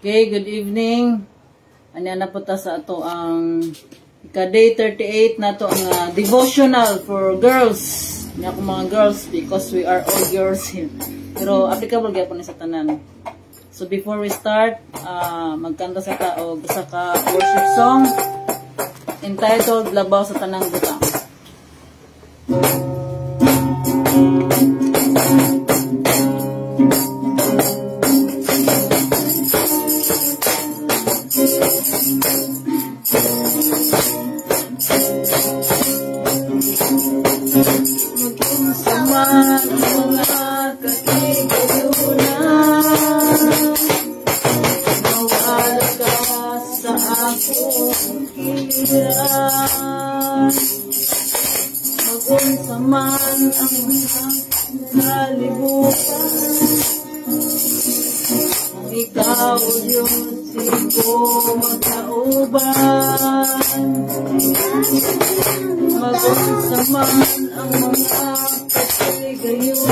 Okay, good evening. Ano na po ta sa ato ang ika-day 38 na to ang devotional for girls. Nga ako mga girls because we are all girls here. Pero applicable gyapon ni sa tanan. So before we start, magkanta sa ka o sa ka worship song entitled Labaw sa Tanang Butang. Magunsaman ang mga nalibutan. Ikaw yung siko matauban. Magunsaman ang mga katigayunan.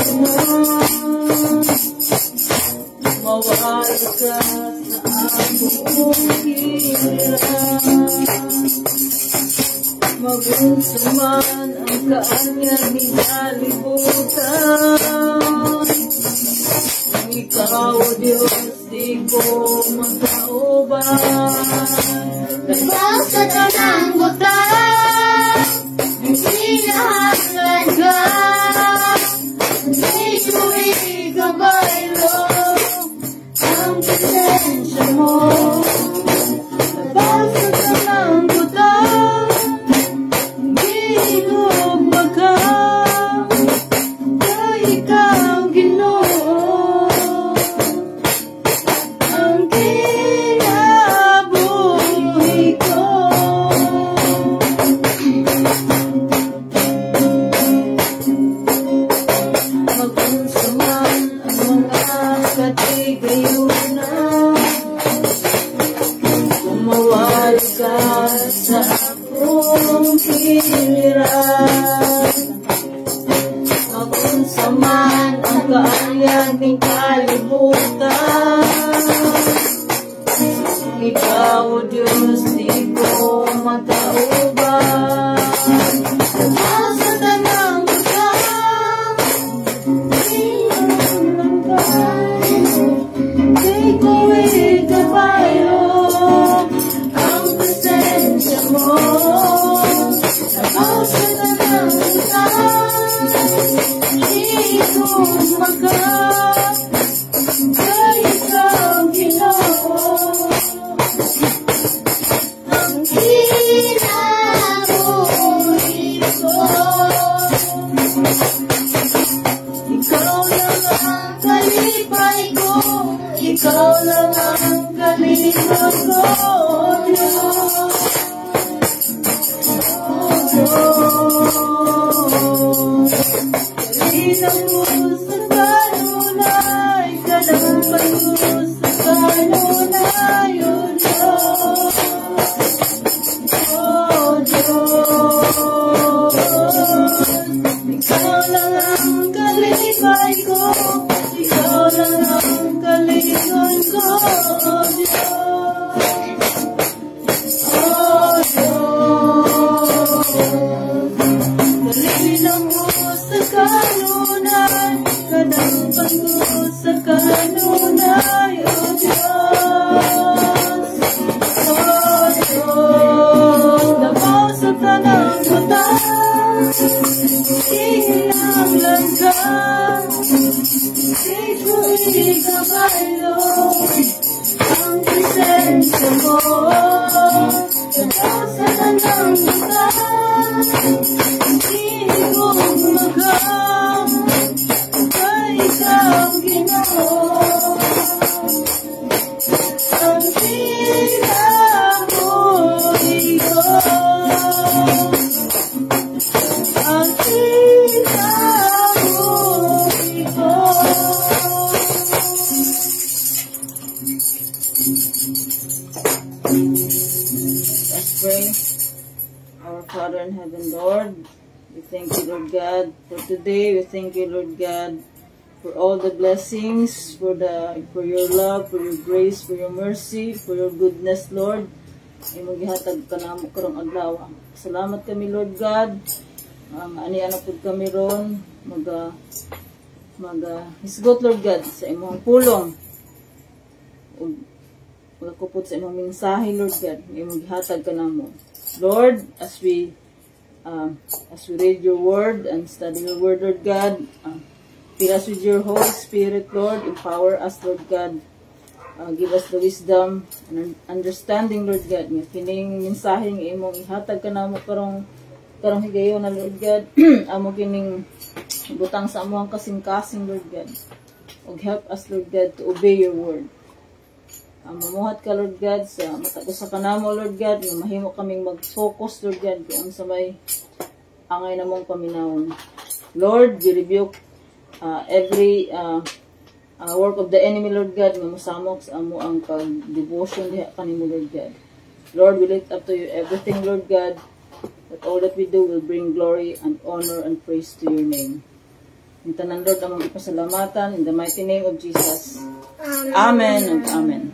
Mawal ka sa akong hirap. Magunsaman ang kaanyang hinalibutan. Ikaw, Diyos, di ko magkauban. Labaw sa tanang butang, hindi nahangad ka. Hindi ko ikabaylo ang presensya mo. Labaw sa tanang butang, kumawal ka sa akong hiliran. Magunsaman ang kaanyang ng kalibutan. Ikaw, Diyos, di ko matauban. Labaw sa tanang butang, di ko ikabaylo ang presensya mo. Labaw sa tanang butang, di ko magkap sa ikaw, Ginoo. Ang kinabuhi ko, ikaw lang ang kalipay ko. Ikaw lang ang kalipay ko, Diyos. Kalinang mo sa kanunay, kadampan mo sa kanunay, O Diyos. O Diyos, ikaw lang ang kalipay ko. Ikaw lang ang kalingon ko, O Diyos. O Diyos, kalinang mo sa kanunay, kadampan mo sa kanunay, O Diyos. O Diyos, labaw sa tanang butang, hinahanglan ka. Di ko ikabaylo ang presensya mo. Labaw sa tanang butang, hindi ko magkam sa ikaw, Ginoo. Ang kinabuhi ko, ang kinabuhi ko. Let's pray. Our Father in heaven, Lord, we thank you, Lord God, for today. We thank you, Lord God, for all the blessings, for your love, for your grace, for your mercy, for your goodness, Lord. Ay maghihatag ka na mo karong adlaw. Salamat kami, Lord God. Ani-anak pud kami ron hisgot, Lord God, sa imong pulong. Ug magkupot sa imong mensahe, Lord God. Ay maghihatag ka na mo. Lord, as we read your word and study your word, Lord God, fill us with your Holy Spirit, Lord. Empower us, Lord God. Give us the wisdom and understanding, Lord God. Nga kining mensahe nga imong ihatag ka na mo karong higayon na, Lord God. Amo kining butang sa among kasing-kasing, Lord God. Og help us, Lord God, to obey your word. Mamuhat ka, Lord God, sa matagusa ka namo, Lord God, nga mahimo kaming mag-focus, Lord God, kung sa may angay namong paminawon. Lord, we rebuke every work of the enemy, Lord God, nga mosamok sa amo ang pag-devotion diha kanimo, Lord God. Lord, we lift up to you everything, Lord God, that all that we do will bring glory and honor and praise to your name. In tanan, Lord, among ipasalamatan, in the mighty name of Jesus. Amen and amen.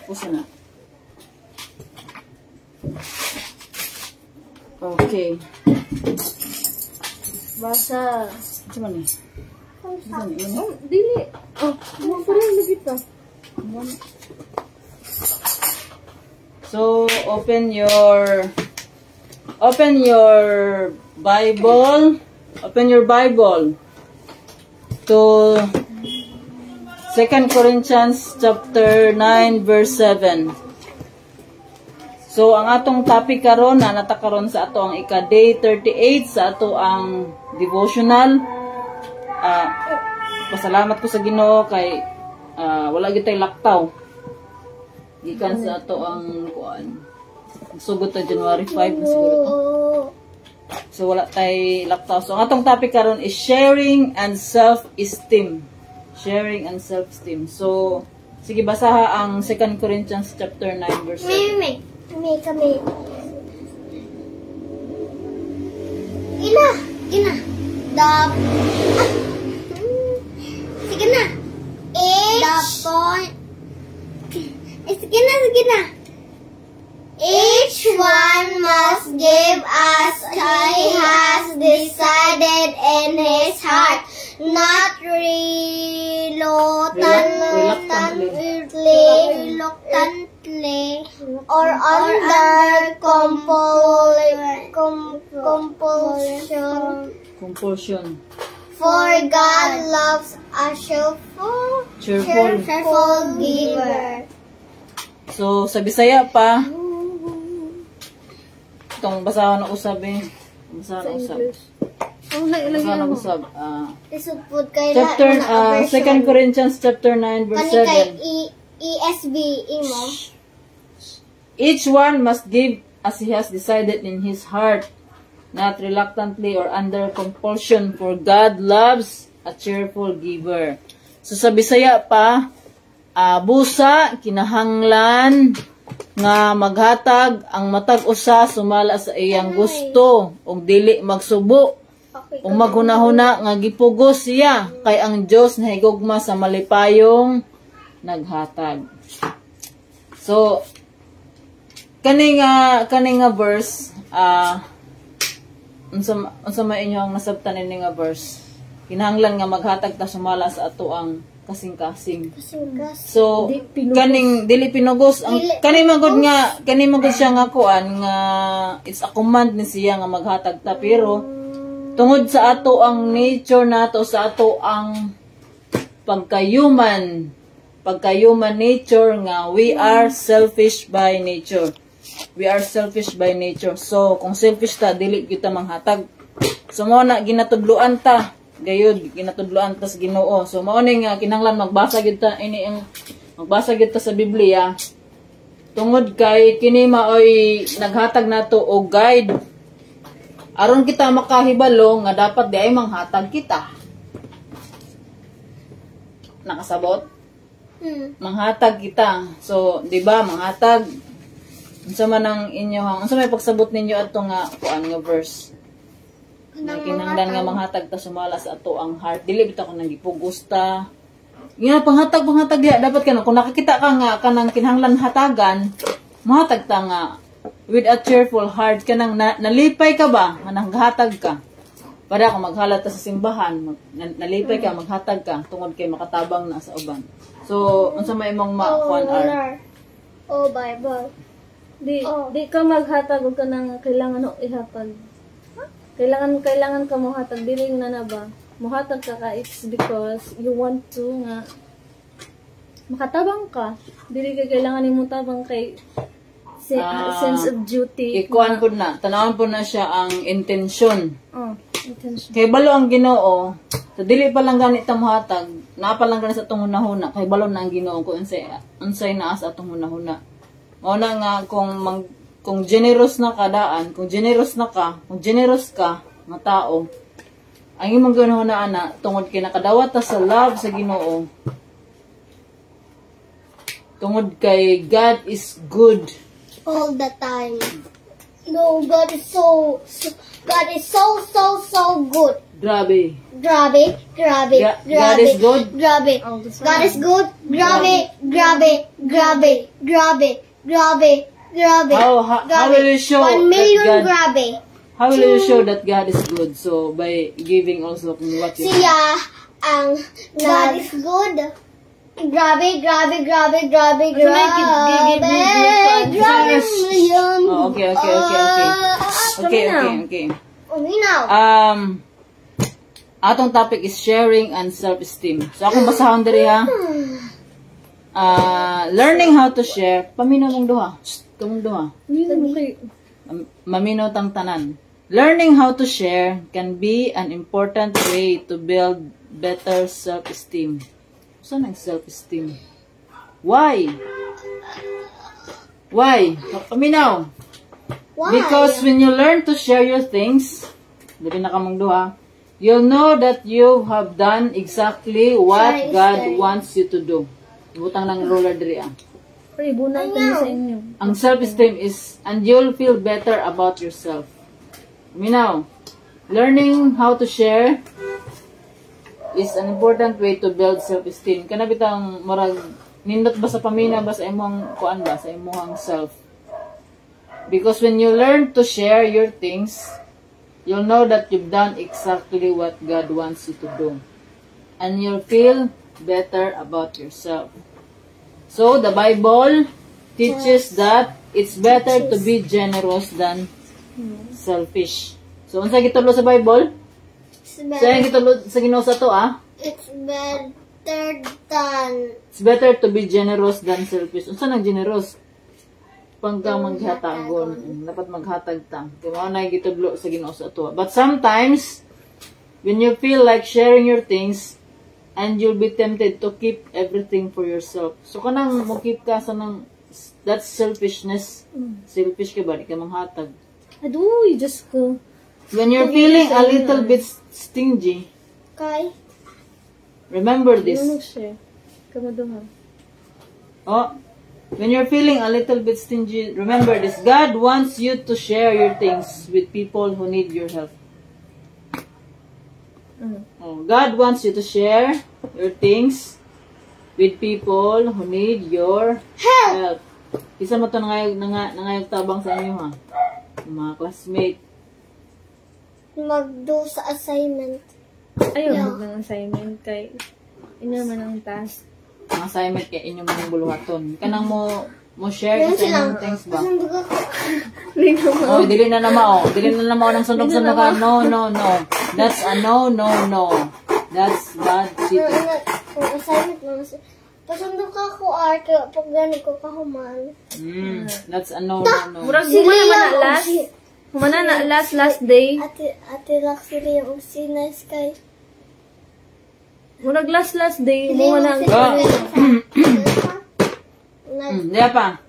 Pusa na. Okay. Basa. Cuma ni. Oh, dili. Oh, mo pa rin lagi ta. So, open your Bible. Open your Bible to 2 Corinthians chapter 9 verse 7. So, ang atong topic karon na natakaron sa ato ang ika-day 38 sa ato ang devotional. Pasalamat ko sa Ginoo kay wala gyud tay laktaw. Gikan sa ato ang kuan. Sugod ta January 5 na siguro to. So wala tay laktaw. So ang atong topic karon is sharing and self-esteem. Sharing and self-esteem. So sige basaha ang 2 Corinthians chapter 9 verse 7. Kami. Ina. Sige na. Sige na. Each one must give as he has decided in his heart, not reluctantly or under compulsion. For God loves a cheerful giver. So sa Bisaya pa itong basahan na usab chapter 2 Corinthians chapter 9 verse 7. ESV imo. Each one must give as he has decided in his heart, not reluctantly or under compulsion, for God loves a cheerful giver. So sa Bisaya pa, busa kinahanglan nga maghatag ang matag usa sumala sa iyang gusto ug dili magsubo ug maghunahuna nga gipugos siya kay ang Dios nahigugma sa malipayong naghatag. So kani nga verse unsa man inyo ang nasabtan ini nga verse, kinahanglan nga maghatag ta sumala sa ato ang kasing-kasing. So kaning dili pinugos ang kani magud siya nga kuan nga it's a command ni siya nga maghatag ta, pero tungod sa ato ang nature nato, sa ato ang pagka-human nature nga we are selfish by nature. We are selfish by nature. So kung selfish ta, dili kita manghatag. So mo na ginatudloan ta gayud, ginatudloan ta sa Ginoo. So mao ni nga kinahanglan magbasa gyud ta sa Biblia tungod kay kini maoy naghatag nato og guide aron kita makahibalo nga dapat di ay manghatag kita. Nakasabot? Manghatag kita. So di ba manghatag unsa man ang inyo, unsa may pagsabot ninyo ato nga kuan nga verse? Na kinahanglan nga manghatag ta sumala sa ato ang heart. Dili bitaw ko nang gipugusta. Nga panghatag ya dapat ka kung nakakita ka nga kanang kinahanglan hatagan, mahatag ta nga with a cheerful heart kanang nalipay ka ba nga naghatag ka. Para kung maghalat ta sa simbahan, nalipay ka, maghatag ka tungod kay makatabang na sa uban. So, unsa may imong makuan are? Oh, Bible. Di ka maghatag og kanang kailangan ihatag. Kailangan ka mo hatag dili na ba? Muhatag ka it's because you want to nga makatabang ka. Dili ka kailangan nimo tabang kay sense of duty. Ikuan po na, tanawon po na siya ang intention. Intention. Kay balo ang Ginoo, so dili pa lang gani ta muhatag, naa pa lang gani sa atong hunahuna, kay balo na ang Ginoo kung unsay naa sa atong hunahuna. Mao na nga kung generous na ka daan, kung generous ka nga tao, ang imong ginahunaan na tungod kay nakadawat ta sa love sa Ginoo. Tungod kay God is good all the time. No, God is so good. Grabe. Grabe. God is good? Grabe. God is good. Grabe. How will you show 1 million that God, grabe. how will you show that God is good? So by giving also what you Siya ang God is good. Grabe. Million. Oh, okay. Uminaw. Atong topic is sharing and self-esteem. So akong basahon diri ha. Learning how to share. Paminaw mong duha. Tumong duha. Maminaw tang tanan. Learning how to share can be an important way to build better self-esteem. Saan ang self-esteem? Why? Paminaw. Why? Because when you learn to share your things, dili na ka mong duha, you'll know that you have done exactly what God wants you to do. Butang ng roller diri ah. Bunay ko sa inyo. Ang self-esteem is, and you'll feel better about yourself. Minaw, learning how to share is an important way to build self-esteem. Kana bitang marag nindot ba sa pamina ba sa imong kuan ba sa imong self. Because when you learn to share your things, you'll know that you've done exactly what God wants you to do. And you'll feel better about yourself. So, the Bible teaches that it's better to be generous than selfish. So, unsa gitulo sa Bible? Sa gitulo sa Ginoo sa to ah? It's better to be generous than selfish. Unsa nang generous? Pagka maghatagon, dapat maghatag ta. Kaya mao na gitudlo sa Ginoo sa to. But sometimes when you feel like sharing your things, and you'll be tempted to keep everything for yourself. So, kanang mo keep ka sa nang, that's selfishness. Selfish ka ba? Di ka manghatag. Aduy, Diyos ko. When you're feeling a little bit stingy, remember this. Share. Kamaduhan. Oh, when you're feeling a little bit stingy, remember this. God wants you to share your things with people who need your help. Oh, God wants you to share your things with people who need your help. Isa mo ito nangayag tabang sa inyo ha. Mga classmate. Magdo sa assignment. Ayaw ng assignment kay inyo man ang task. Ang assignment kay inyo man buluhaton. Kanang mo share sa inyong things ba? Oh, dili na naman ng sundog-sundog ka. No. That's a no. That's bad cheating. Kung assignment mo, pasundok ako arte, pag gani ko kahuman. That's a no. Murag humana na last day. Ate Laksiri yung sinas kay. Murag last day. Humana Diya pa.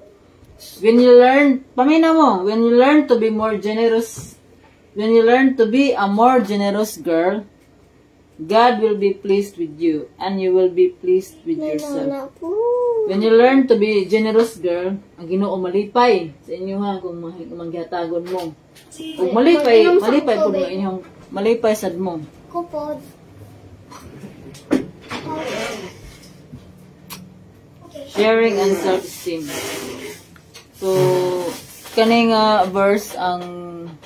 When you learn, pamina mo, when you learn to be more generous, when you learn to be a more generous girl, God will be pleased with you, and you will be pleased with yourself. When you learn to be generous girl, ang Ginoo malipay sa inyo ha, kung manghihatagon mo. Kung malipay po na inyong Malipay sad mo. Kupod. Sharing and self-esteem. So, kaning verse ang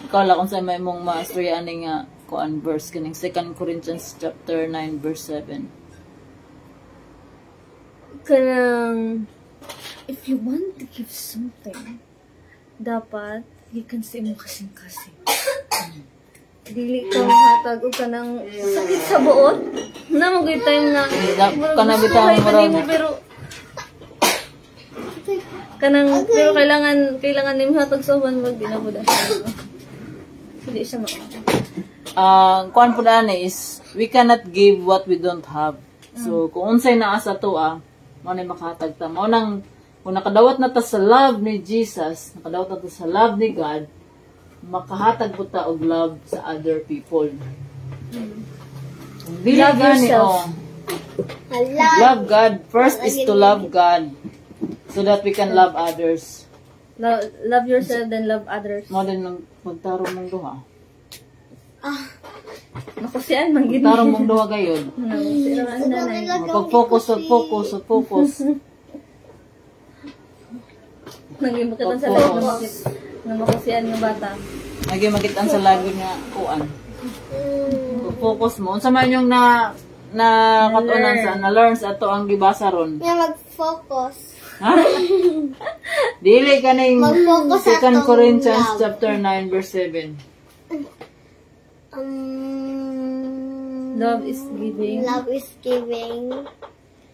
ikaw lang kung sa may mong maastorya aning kuan verse kaning 2 Corinthians chapter 9 verse 7. Kanang, if you want to give something, dapat gikan sa imo kasing-kasing. Dili ka mahatag o kanang sakit sa buot. Na mag time na Kanang bitaw mo pero kanang pero kailangan nimo hatag sa uban wag dinabuda. Hindi siya kuan po dani is we cannot give what we don't have. So kung unsay naa sa tuwa mo na makahatag ta. Mo nang kung nakadawat na ta sa love ni Jesus, nakadawat na ta sa love ni God, makahatag po ta og love sa other people. Love yourself. Love God. First is to love God so that we can love others. Love yourself then love others. Mo din nang magtarong mong duha. Makusian man gid. Tarong mong duha gayud. Pag-focus. Naging makitan sa live na makusian yung bata. Lagi makitaan sa live nga kuan. Pag-focus mo. Unsa man yung na katunan sa na-learn sa ato ang gibasa ron. Nga mag-focus. Ha? Dili kaning Mag-focus sa 2 Corinthians love. chapter 9 verse 7. Love is giving. Love is giving.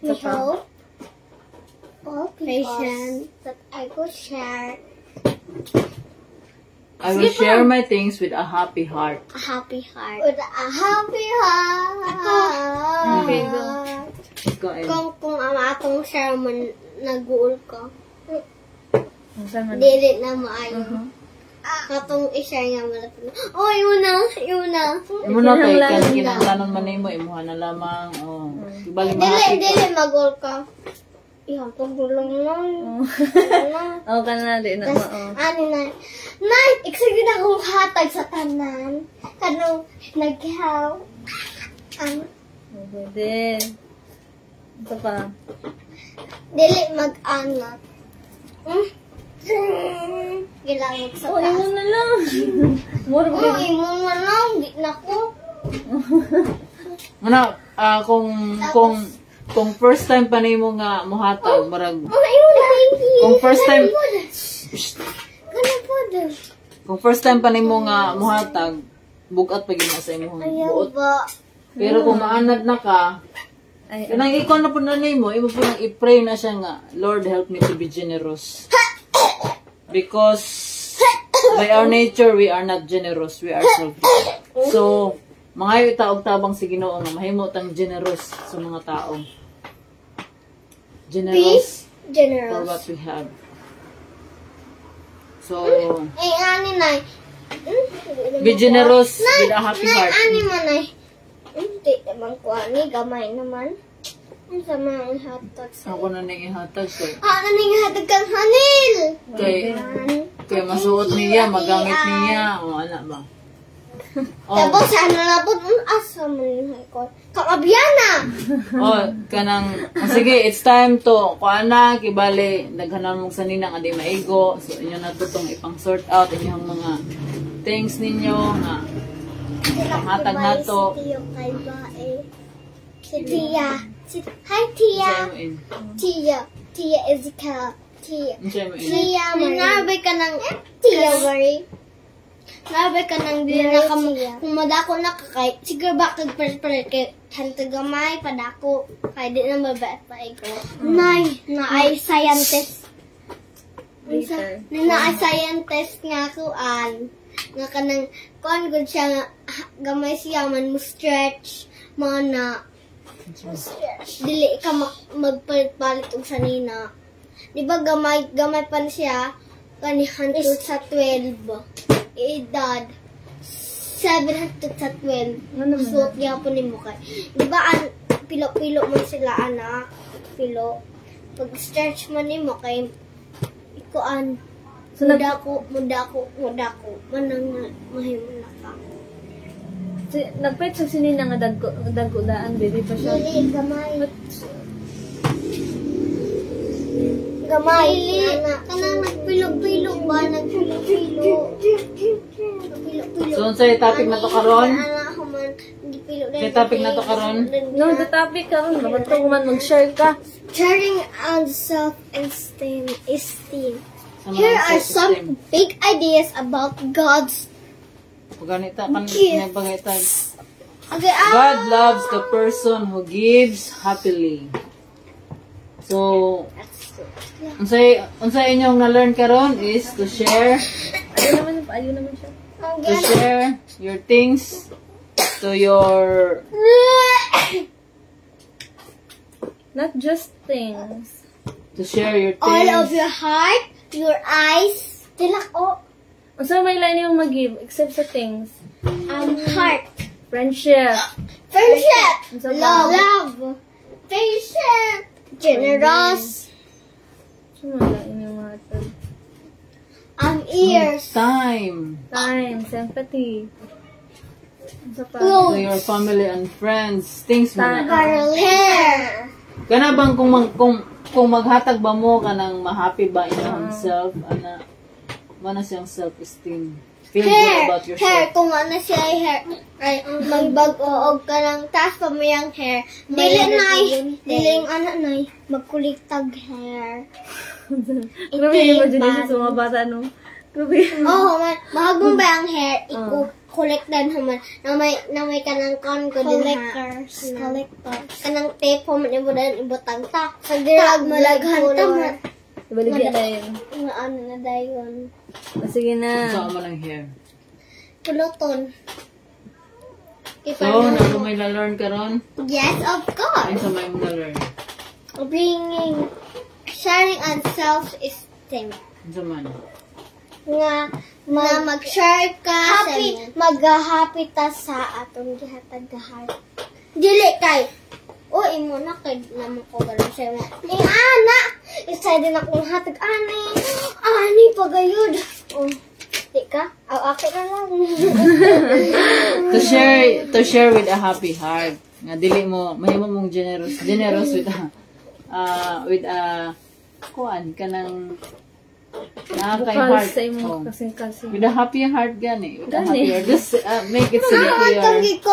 We hope. Patience that I could share I will share my things with a happy heart. a happy heart. With a happy heart. Okay, go. Go ahead. Kung ang atong share man nag-uul ka, Unsa man? dili na maayo. Katong i-share nga malapit. Oh, yun na. Imo na kay kan kinahanglanon man nimo imuha na lamang. Oh. Ibalik mo happy. Dili mag-uul ka. Ihatong lang lang. Oh, kana di na mao. Ani na. Nay, eksige na akong hatag sa tanan. Kanong naghaw. Pwede. Ito pa. Dili mag-anak. Gilangot sa Oh, taas. imo na lang. More Oh, imo na lang. Di na ko. Ano, kung first time pa nimo nga mohatag marag Oh, imo na. kung first time Ganun po din. kung first time pa nimo nga mohatag bugat pa gid na sa imong Ayaw buot. ba? Pero kung maanad na ka, Ay, kanang ikaw na po na nimo, imo po nang i-pray na siya nga, Lord help me to be generous. Because by our nature we are not generous, we are selfish. So, mga taog tabang si Ginoo nga mahimo tang generous sa mga tao. Generous for Generous. what we have. So, Eh, ani nay. be generous with a happy heart. Ani man ay. Hindi naman ko ani. Gamay naman. Ang sama ang hatag sa... Ako na nang ihatag ko. Kaning hatag kang hanil. Kay masuot niya, magamit niya, o ana ba? Tapos ano na po, asa man yung ko. Kakabyana! Kanang, sige, it's time to, kuana, kibali, naghanan mong sanina nga di maigo, so inyo na to tong ipang sort out, inyong mga things ninyo, nga, panghatag na to. Si Tiyo kay Bae. Si Tia. Hi, Tia. Tia. Tia Ezekiel. Tia. Tia, nanarbay ka ng Tia, worry. Narabay ka ng dili na kung madako na kakay. Siguro ba kagpalit kay hantag gamay, padako. Kaya di na mabait pa ikaw. Nay, na ay scientist. Na ay scientist nga kuan. Nga kanang kuan gud siya nga gamay siya man mo stretch mo na dili ka magpalit-palit og sanina. Di ba gamay pa na siya kanihantud sa 12 edad 7 hangtod sa 12 suot niya po ni mo kay di ba pilo-pilo mo sila anak pilo pag stretch mo ni mo kay ikuan mudako manang mahimo na ka Nagpet sa sinina nga dagko-daan, dili pa siya. Dili, gamay. Gamay. Kanang nagpilog-pilog ba? Nagpilog-pilog. So, sa topic na to karon? Sa topic na to karon? No, the topic karon, dapat ko man mag-share ka. Sharing on self-esteem. Here are some big ideas about God's. Pagganita kan Okay, God loves the person who gives happily. So, unsay inyong na-learn karon is to share. Ayun naman siya. To share your things to your not just things. To share your things. All of your heart, your eyes, tilako. Unsa may line yung mag-give except sa things? Heart. Friendship. Love. Patient. Generous. Sino line yung mga ito? Ears. Time. Time, sympathy. Unsa pa? To your family and friends. Things mo na. Hair. Kana bang kung maghatag ba mo kanang ma-happy ba inyong self ana mana siyang self-esteem. Feel good about yourself. Hair, kung ano siya ay hair, ay magbag-oog ka ng taas pa mo yung hair. Diling ano nay, magkuliktag hair. Grabe yung imagination sa mga bata, no? Grabe. Oo, mahagong ba ang hair, ikukolektan naman, na may kanang kon ko din ha. Collectors. Kanang tape mo, ibutang ta. Pag-dirag mo, laghanta mo. Ibaligyan na yun. Ano na dayon. Sige na. Saan mo ng hair? Puluton. So, ano may na-learn karon? Yes, of course. Ay, sa may mo na-learn? Sharing on self-esteem. Sa man? Nga mag-share ka mag-happy ta sa atong gihatag-heart. Dili kay imo na kay naman ko galing sa mo. Ana, excited na kung hatag ani pagayod. Di ka? Akin na lang. To share with a happy heart. Nga dili mo mahimo mong generous with a kuan kanang nakakay heart. Sa imong kasing-kasing. With a happy heart gani. With a happy heart. Just make it simpler. Tagi ko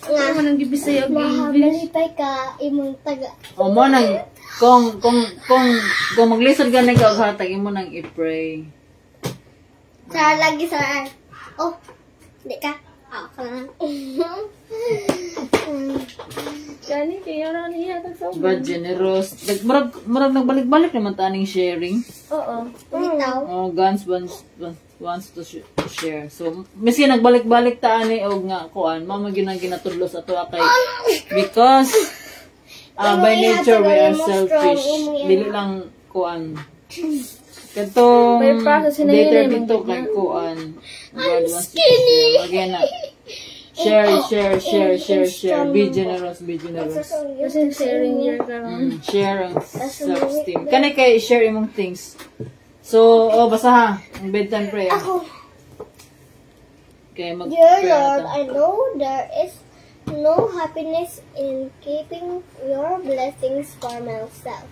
Nga man ang gibisay og mahabalipay ka imong taga. O mo nang kung maglisod gani ka og hatag imo nang i-pray. Sa lagi sa di ka? Gani kaya ra niya tag sa But generous. Murag nagbalik-balik naman taning sharing. Oo. Bitaw. Oh, Gans wants to share. So, miski nagbalik-balik ta ani og nga kuan, mao man gyud ang ginatudlos ato kay because by nature we are selfish. Dili lang kuan. Katong later dito kay kuan. God wants to share. Again na. Share. Be generous. Kasi sharing your karon. Share ang self-esteem. Kanay kay share imong things. So, basa ha. Ang bedtime prayer. Okay, Dear Lord, I know there is no happiness in keeping your blessings for myself.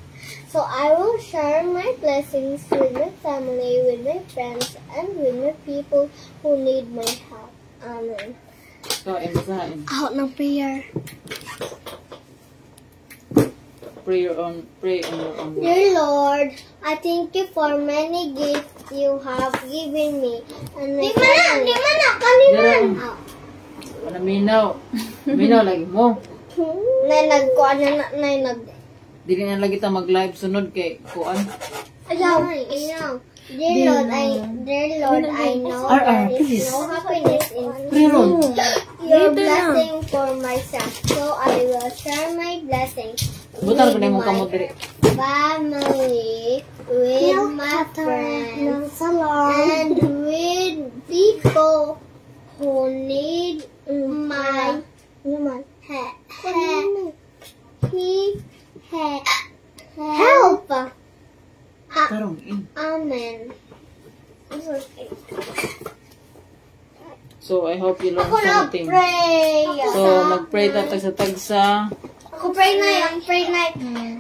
So I will share my blessings with my family, with my friends, and with my people who need my help. Amen. So, basahin. Out ng prayer. Pray on your own way. Dear Lord, I thank you for many gifts you have given me. And di mana, kaliman. Minaw lagi mo. Dili na lagi ta mag-live sunod kay kuan. Ayaw. Dear Lord, I know there is no happiness in your blessing for myself. So I will share my blessings Butar ko na yung kamot diri. Family, with my friends, and with people who need my help. Tarong in. Amen. So, I hope you learn Ako na something. pray. So, mag-pray ta tagsa-tagsa. Ako pray na yan. Pray na.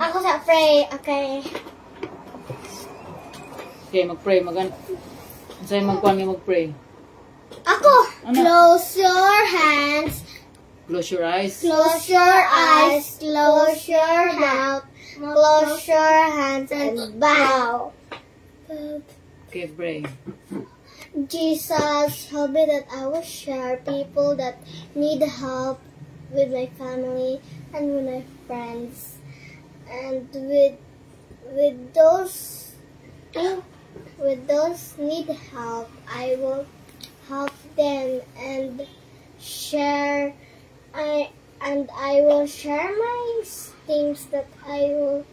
Ako sa pray. Okay. Okay, mag-pray. Sa'yo magkuhan nga mag-pray. Ako. Ano? Close your hands. Close your eyes. Close your eyes. Close your mouth. Close your hands and bow. Okay, pray. Jesus, help me that I will share people that need help with my family and with my friends, and with those need help. I will help them and share. I will share my things that I will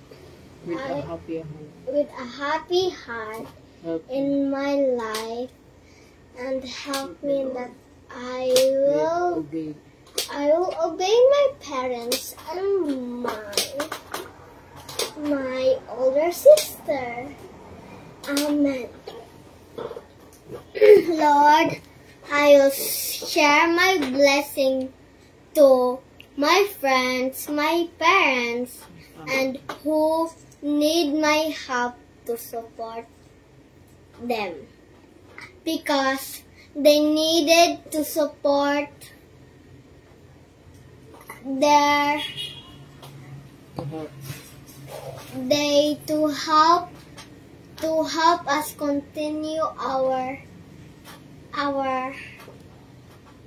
With a happy heart. with a happy heart Help in my life, and help me that I will obey. obey my parents and my older sister. Amen. Lord, I will share my blessing to my friends, my parents, and who need my help to support them, because they needed to support their to help us continue our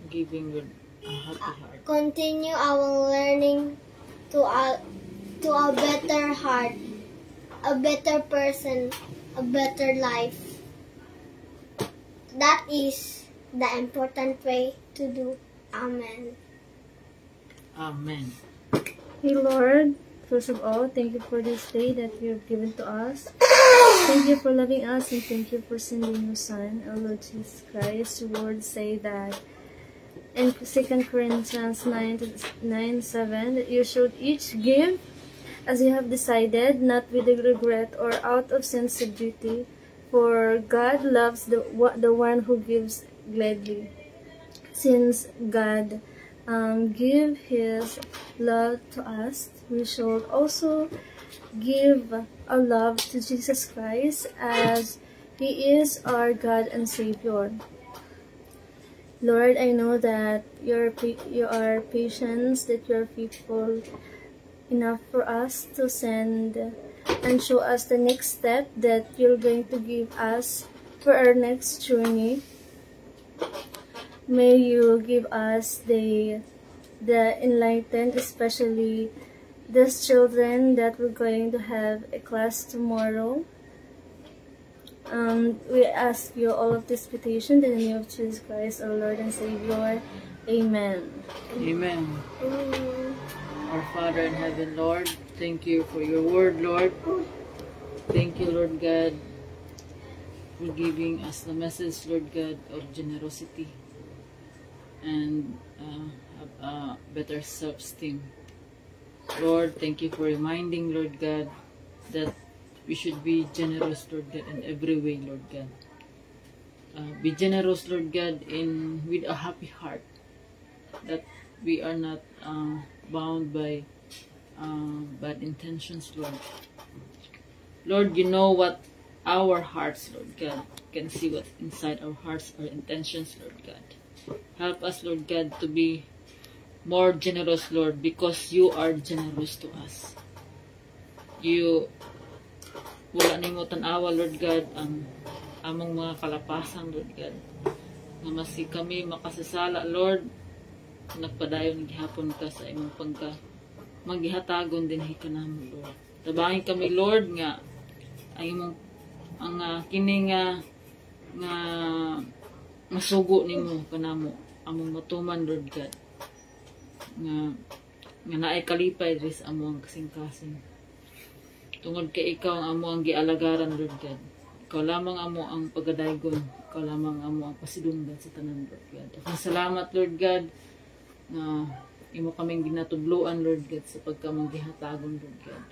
Giving with a happy heart. continue our learning to a better heart, a better person, a better life. That is the important way to do. Amen. Amen. Hey Lord, first of all, thank you for this day that you have given to us. Thank you for loving us, and thank you for sending your Son, our Lord Jesus Christ. Your words say that in 2 Corinthians 9:7 that you should each give as you have decided, not with regret or out of sense of duty, for God loves the one who gives gladly. Since God give His love to us, we should also give our love to Jesus Christ, as He is our God and Savior. Lord, I know that you are patient, that you are faithful enough for us to send and show us the next step that you're going to give us for our next journey. May you give us the enlightened, especially these children that we're going to have a class tomorrow. We ask you all of this petition in the name of Jesus Christ, our Lord and Savior. Amen. Amen. Our Father in heaven, Lord, thank you for your word, Lord. Thank you, Lord God, for giving us the message, Lord God, of generosity and have a better self-esteem. Lord, thank you for reminding, Lord God, that we should be generous, Lord God, in every way, Lord God. Be generous, Lord God, with a happy heart, that we are not bound by bad intentions, Lord. Lord, you know what our hearts, Lord God, can see what's inside our hearts, our intentions, Lord God. Help us, Lord God, to be more generous, Lord, because you are generous to us. Wala nimo tanawa, Lord God, ang among mga kalapasan, Lord God. Nga masi kami makasasala, Lord, nagpadayon gihapon ka sa imong maghihatagon din hikanamo, Lord. Tabangin kami, Lord, nga ang imong kini nga masugo nimo kanamo among matuman, Lord God. Nga naay kalipay ris among kasing-kasing. Tungod kay ikaw ang amo ang gialagaran, Lord God. Ikaw lamang amo ang pagadaygon. Ikaw lamang amo ang pasidunggan sa tanan, Lord God. Salamat, Lord God, na imo kaming ginatudloan, Lord God, sa pagkamang gihatagon, Lord God.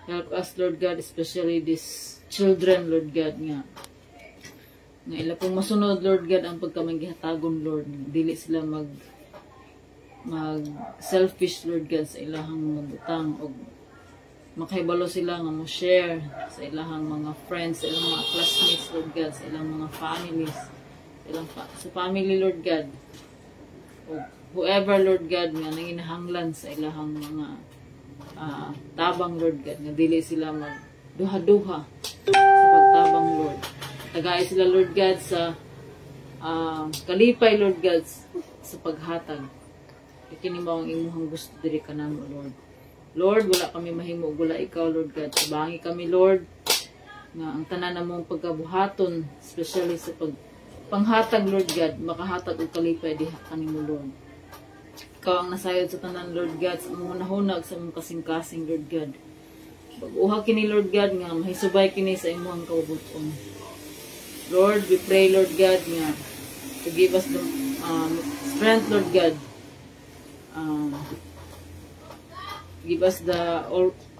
Help us, Lord God, especially these children, Lord God, nga Nga ila pong masunod, Lord God, ang pagkamagihatagon, Lord. Dili sila mag selfish, Lord God, sa ilahang mga butang o makahibalo sila nga mo share sa ilahang mga friends, sa ilang mga classmates, Lord God, sa ilang mga families, sa family, Lord God, o whoever, Lord God, nga nanginahanglan sa ilahang mga tabang, Lord God, nga dili sila magduha-duha sa pagtabang, Lord. Tagay sila, Lord God, sa kalipay, Lord God, sa paghatag. Ikini mo ang imuhang gusto diri ka namo, Lord. Lord, wala kami mahimo, wala ikaw, Lord God. Tabangi kami, Lord, nga ang tanan namong pagkabuhaton, especially sa panghatag, Lord God, makahatag og kalipay diha kanimo, Lord. Ikaw ang nasayod sa tanan, Lord God, sa mga nahunag sa mga kasing-kasing, Lord God. Pag-uha kini, Lord God, nga mahisubay kini sa imuhang kabubuton. Lord, we pray, Lord God, nga to give us the strength, Lord God. Give us the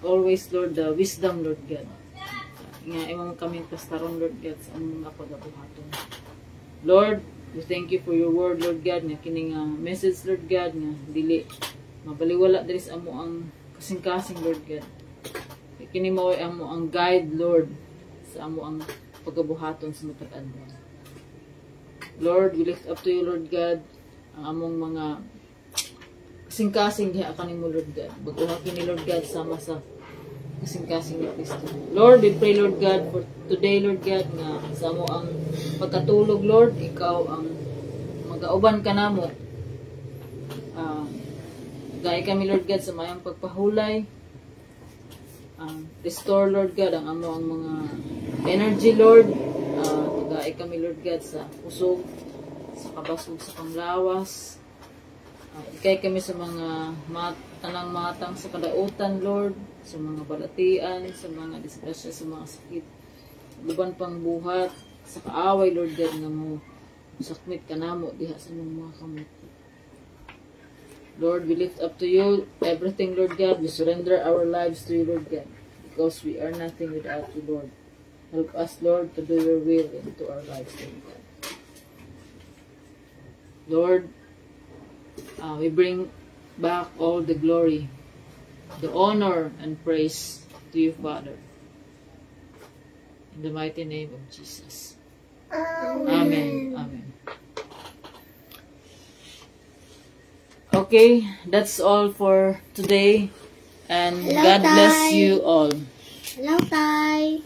always, Lord, the wisdom, Lord God. Nga imong kami pastaron, Lord God, sa among mga pagabuhaton. Lord, we thank you for your word, Lord God, nga kining message, Lord God, nga dili mabaliwala diri sa amo ang kasing-kasing, Lord God. Kini mo amo ang guide, Lord, sa amo ang pagabuhaton sa matag adlaw. Lord, we lift up to you, Lord God, ang among mga kasing-kasing diha kanimo, Lord God. Baguha kini, Lord God, sama sa kasing-kasing ni Kristo. Lord, we pray, Lord God, for today, Lord God, nga sa mo ang pagkatulog, Lord, ikaw ang mag-auban ka namo. Gaya kami, Lord God, sa mayang pagpahulay. Restore, Lord God, ang amo ang mga energy, Lord. Gaya kami, Lord God, sa kusog, sa kabasog, sa panglawas. Ikay kami sa mga tanang matang sa kadautan, Lord, sa mga balatian, sa mga disgrasya, sa mga sakit, luban pang buhat, sa kaaway, Lord God, nga mo sakmit ka namo diha sa mga kamot. Lord, we lift up to you everything, Lord God. We surrender our lives to you, Lord God, because we are nothing without you, Lord. Help us, Lord, to do your will into our lives, Lord God. Lord, we bring back all the glory, the honor, and praise to you, Father. In the mighty name of Jesus. Amen. Amen. Okay, that's all for today. And Hello, God bless Tay. you all. Hello, Tay.